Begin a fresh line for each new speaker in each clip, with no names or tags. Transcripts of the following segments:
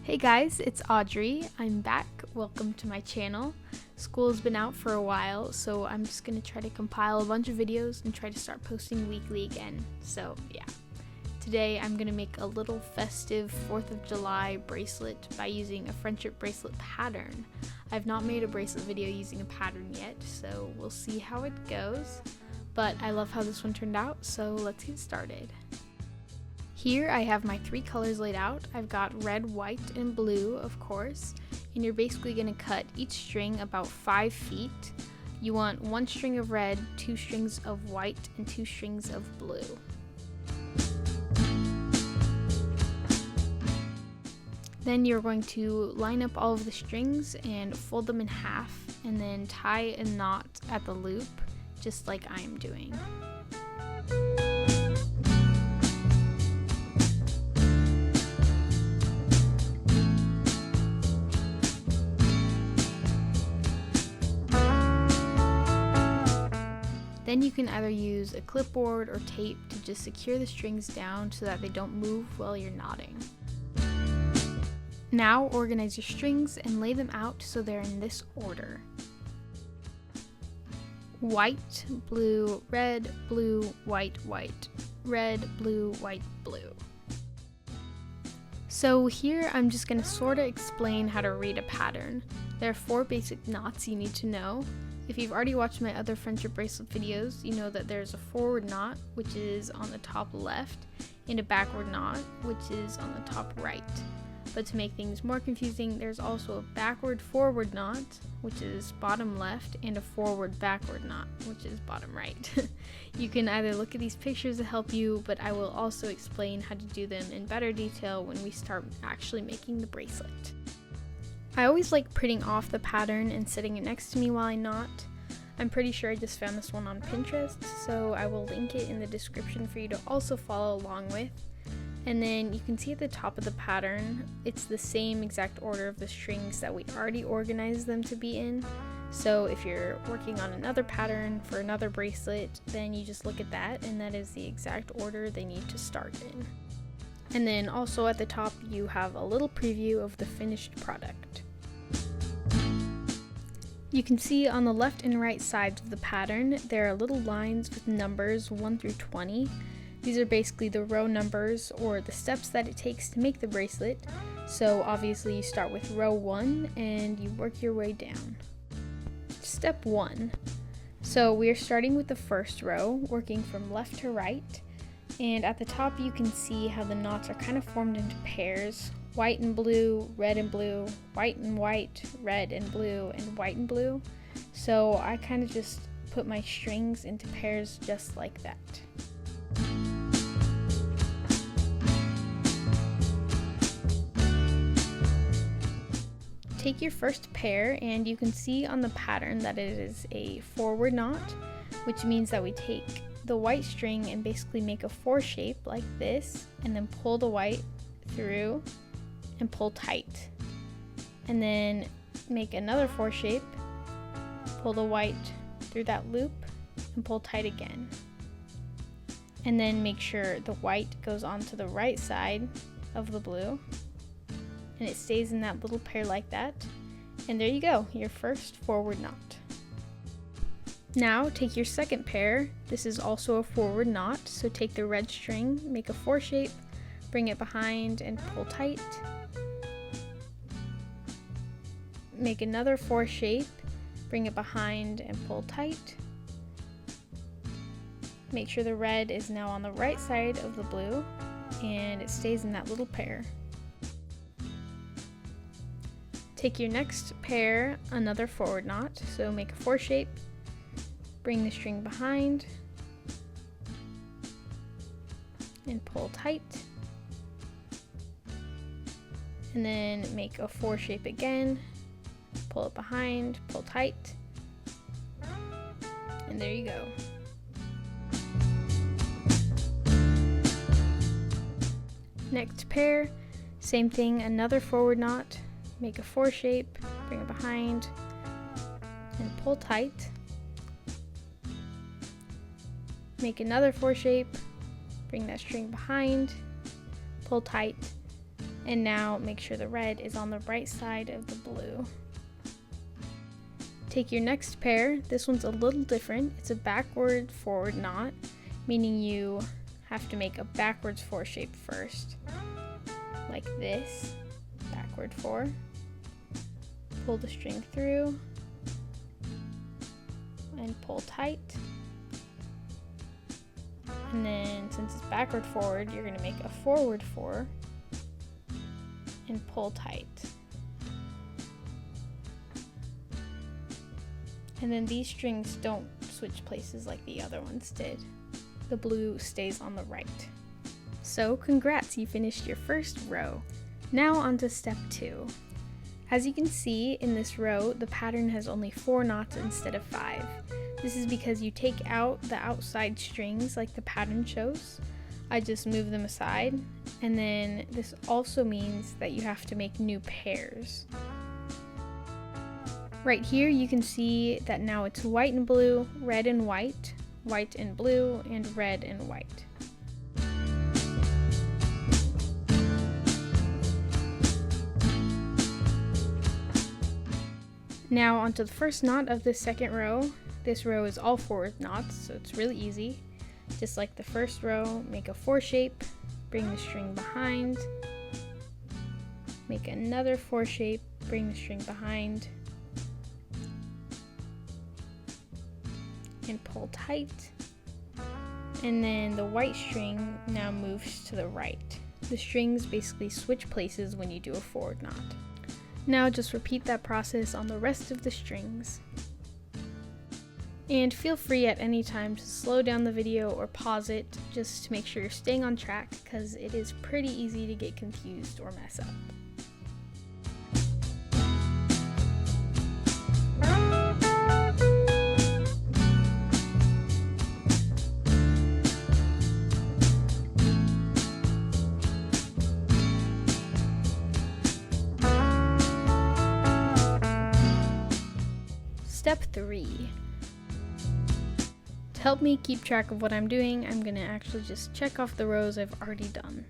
Hey guys, it's Audrey. I'm back. Welcome to my channel. School's been out for a while, so I'm just going to try to compile a bunch of videos and try to start posting weekly again. So yeah, today I'm going to make a little festive 4th of July bracelet by using a friendship bracelet pattern. I've not made a bracelet video using a pattern yet, so we'll see how it goes. But I love how this one turned out, so let's get started. Here I have my 3 colors laid out. I've got red, white, and blue, of course, and you're basically going to cut each string about 5 feet. You want 1 string of red, 2 strings of white, and 2 strings of blue. Then you're going to line up all of the strings and fold them in half, and then tie a knot at the loop, just like I am doing. Then you can either use a clipboard or tape to just secure the strings down so that they don't move while you're knotting. Now organize your strings and lay them out so they're in this order: white, blue, red, blue, white, white, red, blue, white, blue. So here I'm just going to sort of explain how to read a pattern. There are 4 basic knots you need to know. If you've already watched my other friendship bracelet videos, you know that there's a forward knot, which is on the top left, and a backward knot, which is on the top right. But to make things more confusing, there's also a backward forward knot, which is bottom left, and a forward backward knot, which is bottom right. You can either look at these pictures to help you, but I will also explain how to do them in better detail when we start actually making the bracelet. I always like printing off the pattern and setting it next to me while I knot. I'm pretty sure I just found this one on Pinterest, so I will link it in the description for you to also follow along with. And then you can see at the top of the pattern, it's the same exact order of the strings that we already organized them to be in. So if you're working on another pattern for another bracelet, then you just look at that, and that is the exact order they need to start in. And then also at the top you have a little preview of the finished product. You can see on the left and right sides of the pattern there are little lines with numbers 1 through 20. These are basically the row numbers or the steps that it takes to make the bracelet. So obviously you start with row 1 and you work your way down. Step 1. So we are starting with the first row, working from left to right. And at the top you can see how the knots are kind of formed into pairs: white and blue, red and blue, white and white, red and blue, and white and blue. So I kind of just put my strings into pairs just like that. Take your first pair and you can see on the pattern that it is a forward knot, which means that we take the white string and basically make a 4 shape like this, and then pull the white through and pull tight, and then make another 4 shape, pull the white through that loop and pull tight again, and then make sure the white goes onto the right side of the blue and it stays in that little pair like that, and there you go, your first forward knot. Now take your second pair. This is also a forward knot, so take the red string, make a 4 shape, bring it behind and pull tight. Make another 4 shape, bring it behind and pull tight. Make sure the red is now on the right side of the blue and it stays in that little pair. Take your next pair, another forward knot, so make a 4 shape, bring the string behind and pull tight, and then make a 4 shape again, pull it behind, pull tight, and there you go. Next pair, same thing, another forward knot, make a 4 shape, bring it behind and pull tight. Make another 4 shape, bring that string behind, pull tight, And now make sure the red is on the right side of the blue. Take your next pair. This one's a little different. It's a backward forward knot, meaning you have to make a backwards 4 shape first, like this, backward 4. Pull the string through and pull tight. And then since it's backward forward, you're going to make a forward 4 and pull tight. And then these strings don't switch places like the other ones did. The blue stays on the right. So congrats, you finished your first row. Now on to step 2. As you can see in this row, the pattern has only 4 knots instead of 5. This is because you take out the outside strings like the pattern shows. I just move them aside. And then this also means that you have to make new pairs. Right here you can see that now it's white and blue, red and white and blue, and red and white. Now onto the first knot of this second row. This row is all forward knots, so it's really easy. Just like the first row, make a 4 shape, bring the string behind, make another 4 shape, bring the string behind, and pull tight. And then the white string now moves to the right. The strings basically switch places when you do a forward knot. Now just repeat that process on the rest of the strings. And feel free at any time to slow down the video or pause it just to make sure you're staying on track, because it is pretty easy to get confused or mess up. Step 3. To help me keep track of what I'm doing, I'm going to actually just check off the rows I've already done.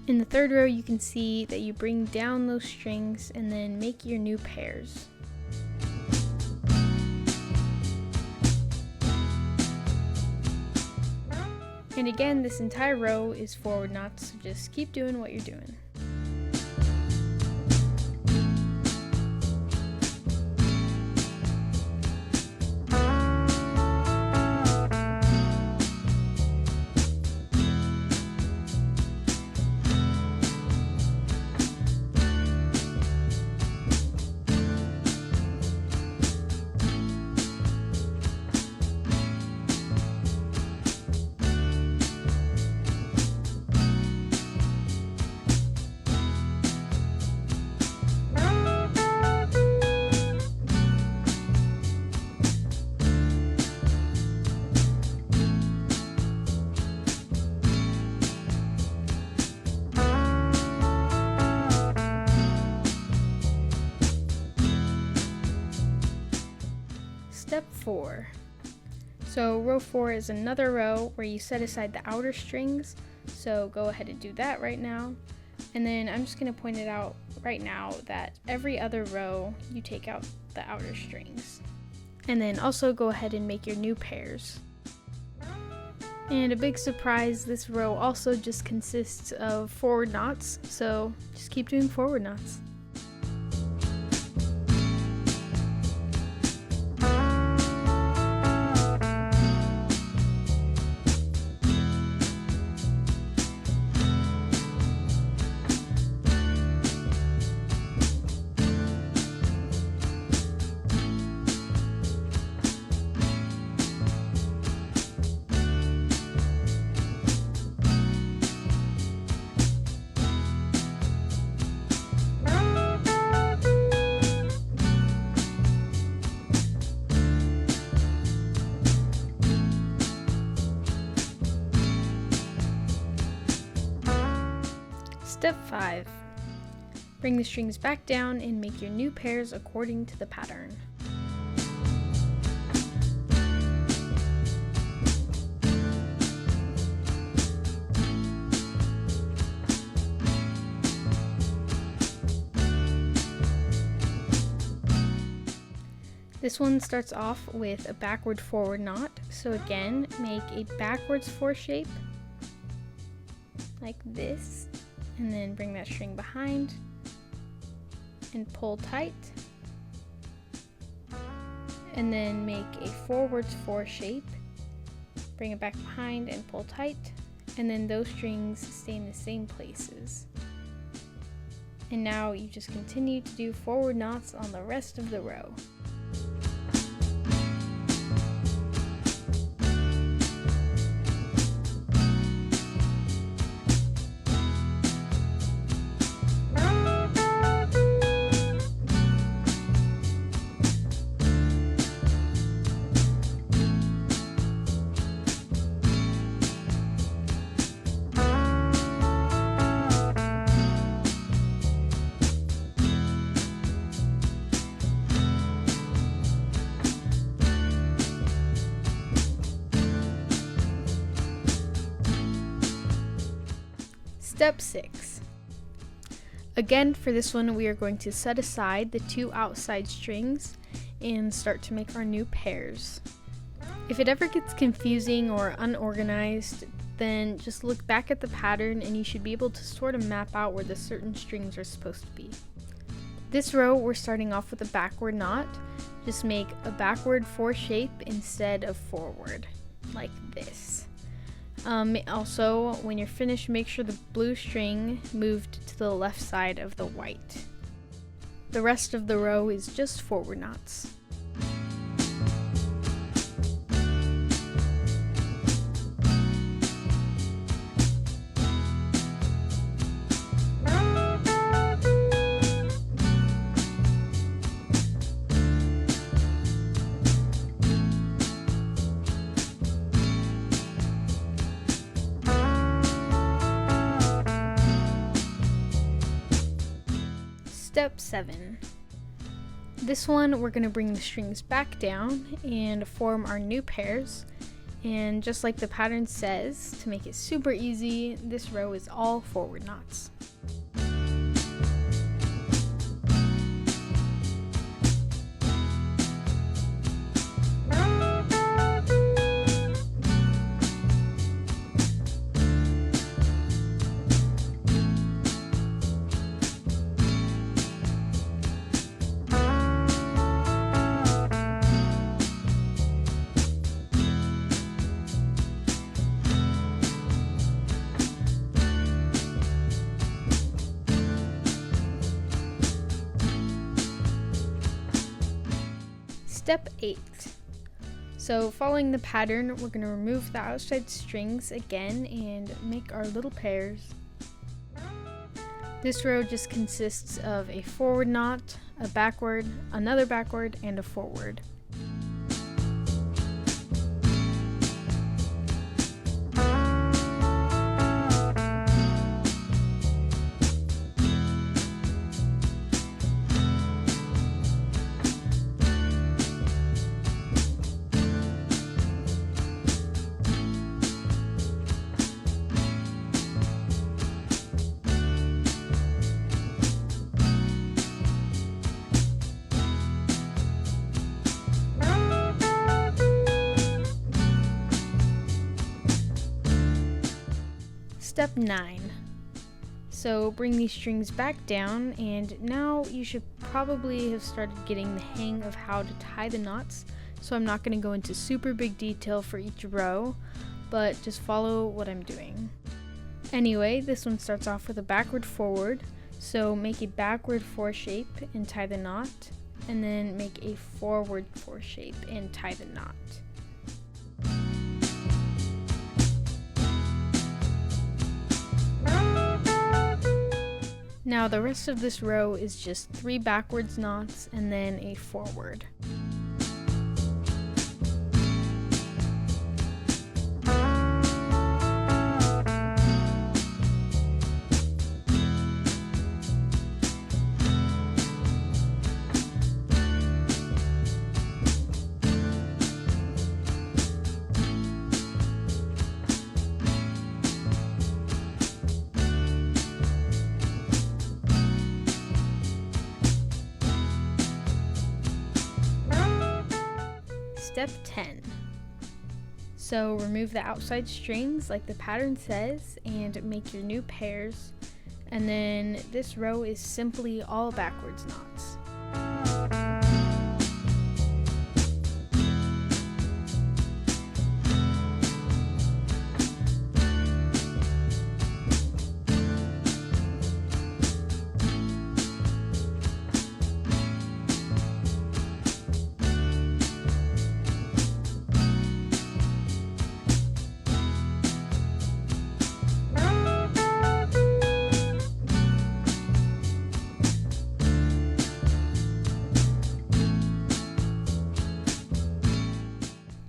In the third row, you can see that you bring down those strings and then make your new pairs. And again, this entire row is forward knots, so just keep doing what you're doing. Step 4. So row 4 is another row where you set aside the outer strings, so go ahead and do that right now. And then I'm just going to point it out right now that every other row you take out the outer strings. And then also go ahead and make your new pairs. And a big surprise, this row also just consists of forward knots, so just keep doing forward knots. Step 5. Bring the strings back down and make your new pairs according to the pattern. This one starts off with a backward forward knot. So again, make a backwards 4 shape like this, and then bring that string behind and pull tight, and then make a forwards 4 shape, bring it back behind and pull tight, and then those strings stay in the same places. And now you just continue to do forward knots on the rest of the row. Step 6. Again, for this one, we are going to set aside the 2 outside strings and start to make our new pairs. If it ever gets confusing or unorganized, then just look back at the pattern and you should be able to sort of map out where the certain strings are supposed to be. This row, we're starting off with a backward knot. Just make a backward 4 shape instead of forward, like this. Also, when you're finished, make sure the blue string moved to the left side of the white. The rest of the row is just forward knots. Step 7. This one, we're going to bring the strings back down and form our new pairs. And just like the pattern says, to make it super easy, this row is all forward knots. Step 8. So following the pattern, we're going to remove the outside strings again and make our little pairs. This row just consists of a forward knot, a backward, another backward, and a forward. Step 9. So bring these strings back down, and now you should probably have started getting the hang of how to tie the knots. So I'm not going to go into super big detail for each row, but just follow what I'm doing. Anyway, this one starts off with a backward forward. So make a backward 4 shape and tie the knot, and then make a forward 4 shape and tie the knot. Now the rest of this row is just 3 backwards knots and then a forward. Step 10. So remove the outside strings like the pattern says and make your new pairs. And then this row is simply all backwards knots.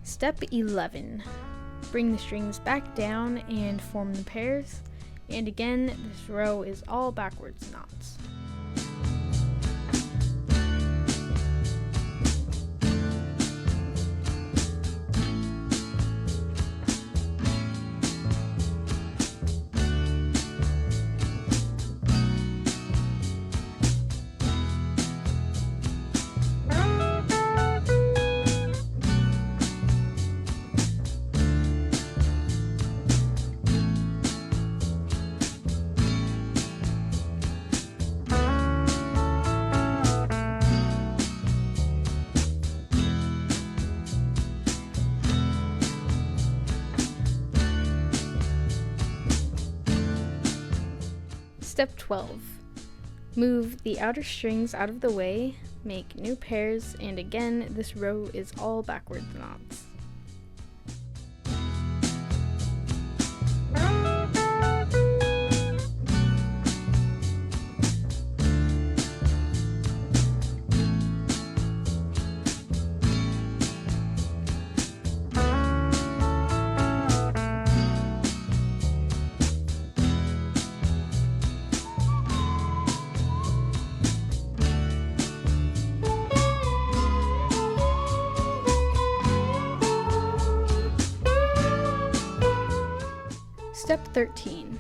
Step 11. Bring the strings back down and form the pairs. And again, this row is all backwards knots. Step 12. Move the outer strings out of the way, make new pairs, and again, this row is all backwards knots. Step 13.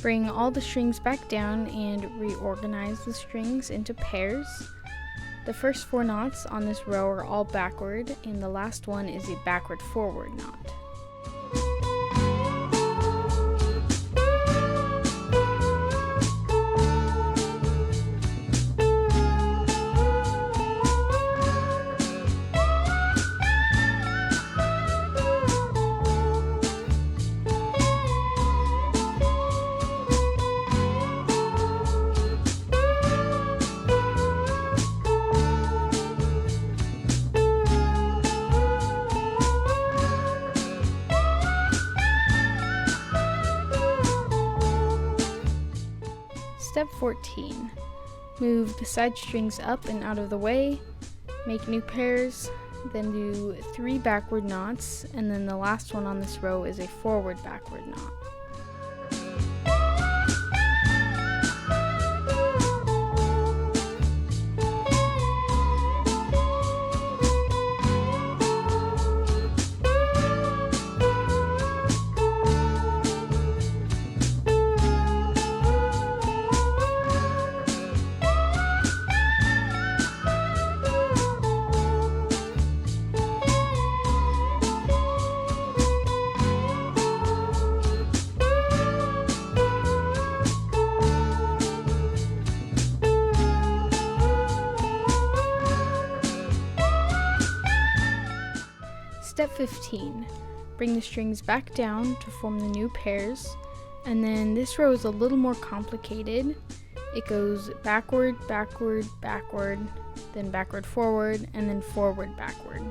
Bring all the strings back down and reorganize the strings into pairs. The first 4 knots on this row are all backward, and the last one is a backward-forward knot. Step 14. Move the side strings up and out of the way, make new pairs, then do 3 backward knots, and then the last one on this row is a forward backward knot. Step 15. Bring the strings back down to form the new pairs, and then this row is a little more complicated. It goes backward, backward, backward, then backward, forward, and then forward, backward.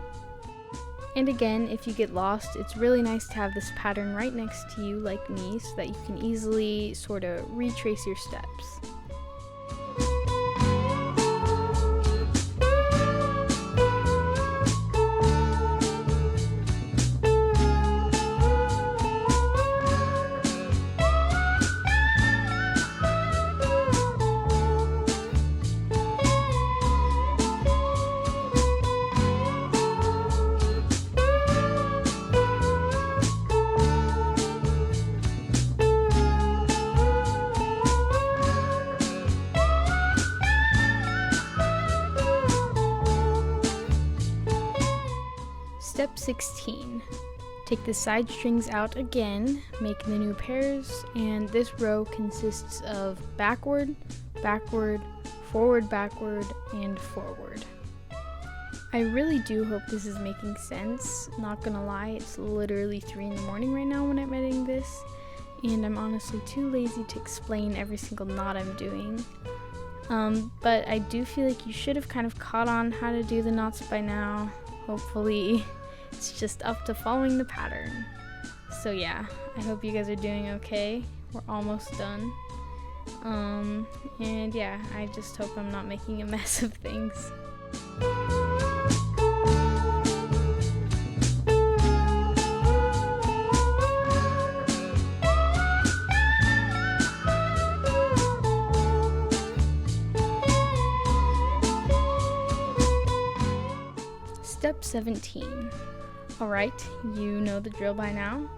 And again, if you get lost, it's really nice to have this pattern right next to you like me so that you can easily sort of retrace your steps. Step 16. Take the side strings out again, make the new pairs, and this row consists of backward, backward, forward, backward, and forward. I really do hope this is making sense. Not gonna lie, it's literally 3 in the morning right now when I'm editing this, and I'm honestly too lazy to explain every single knot I'm doing. But I do feel like you should have kind of caught on how to do the knots by now. Hopefully, it's just up to following the pattern. So yeah, I hope you guys are doing okay. We're almost done. And yeah, I just hope I'm not making a mess of things. Step 17. Alright, you know the drill by now.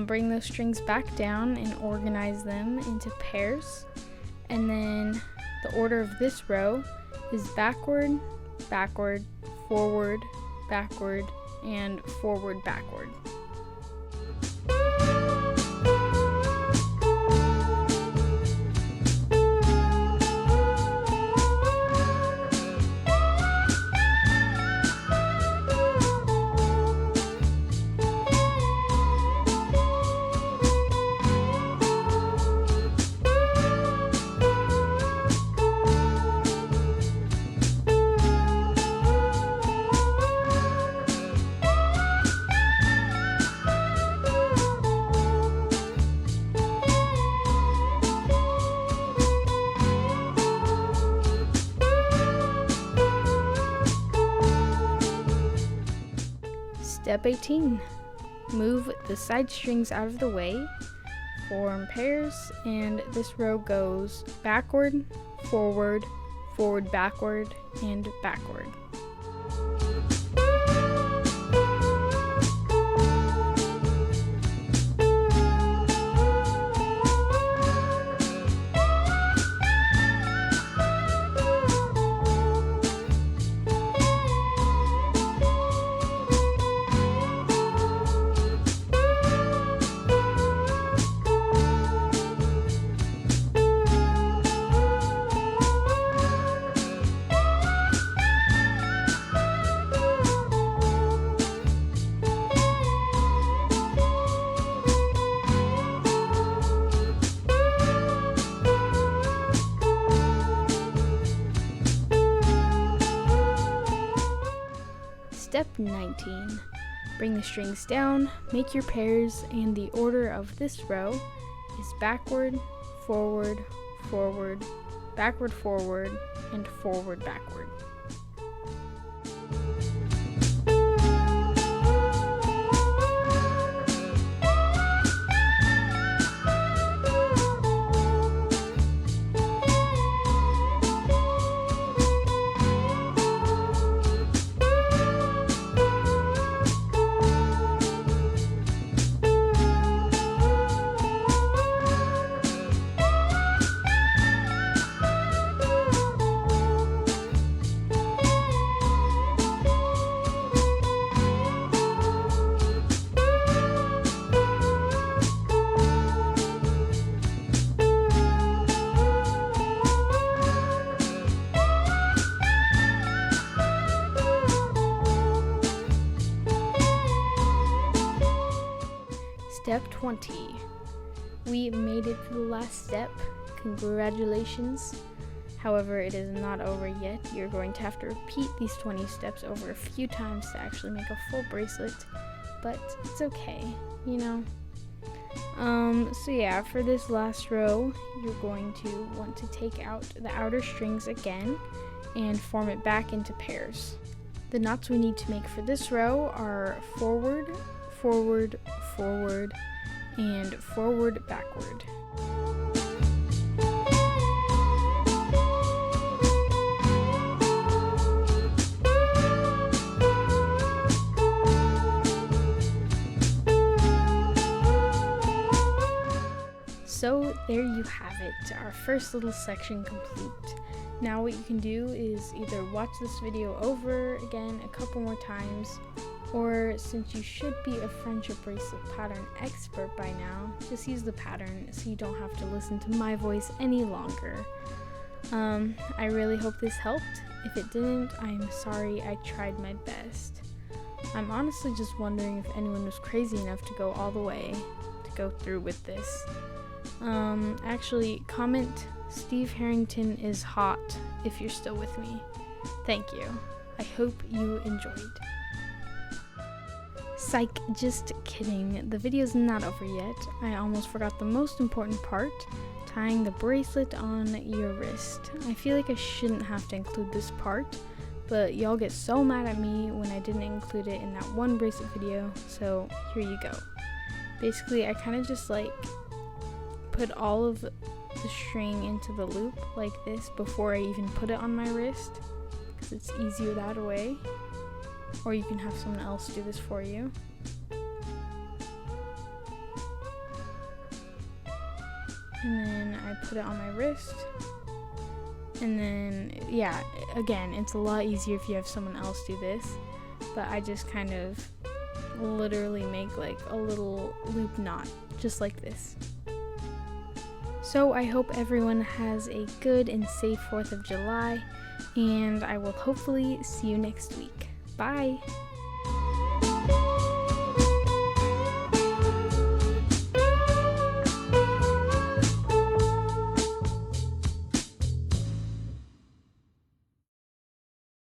Bring those strings back down and organize them into pairs. And then the order of this row is backward, backward, forward, backward, and forward, backward. Step 18. Move the side strings out of the way, form pairs, and this row goes backward, forward, forward, backward, and backward. Step 19. Bring the strings down, make your pairs, and the order of this row is backward, forward, forward, backward, forward, and forward, backward. Step 20. We made it to the last step. Congratulations. However, it is not over yet. You're going to have to repeat these 20 steps over a few times to actually make a full bracelet, but it's okay, you know. So yeah, for this last row, you're going to want to take out the outer strings again and form it back into pairs. The knots we need to make for this row are forward, forward, forward, and forward, backward. So there you have it, our first little section complete. Now what you can do is either watch this video over again a couple more times, Or since you should be a friendship bracelet pattern expert by now, just use the pattern so you don't have to listen to my voice any longer. I really hope this helped. If it didn't, I'm sorry. I tried my best. I'm honestly just wondering if anyone was crazy enough to go all the way to go through with this. Actually, comment Steve Harrington is hot if you're still with me. Thank you. I hope you enjoyed. Psych, just kidding. The video's not over yet. I almost forgot the most important part, tying the bracelet on your wrist. I feel like I shouldn't have to include this part, but y'all get so mad at me when I didn't include it in that one bracelet video, so here you go. Basically, I kind of just like put all of the string into the loop like this before I even put it on my wrist, because it's easier that way. Or you can have someone else do this for you. And then I put it on my wrist. And then, yeah, again, it's a lot easier if you have someone else do this. But I just kind of literally make like a little loop knot, just like this. So I hope everyone has a good and safe 4th of July. And I will hopefully see you next week. Bye!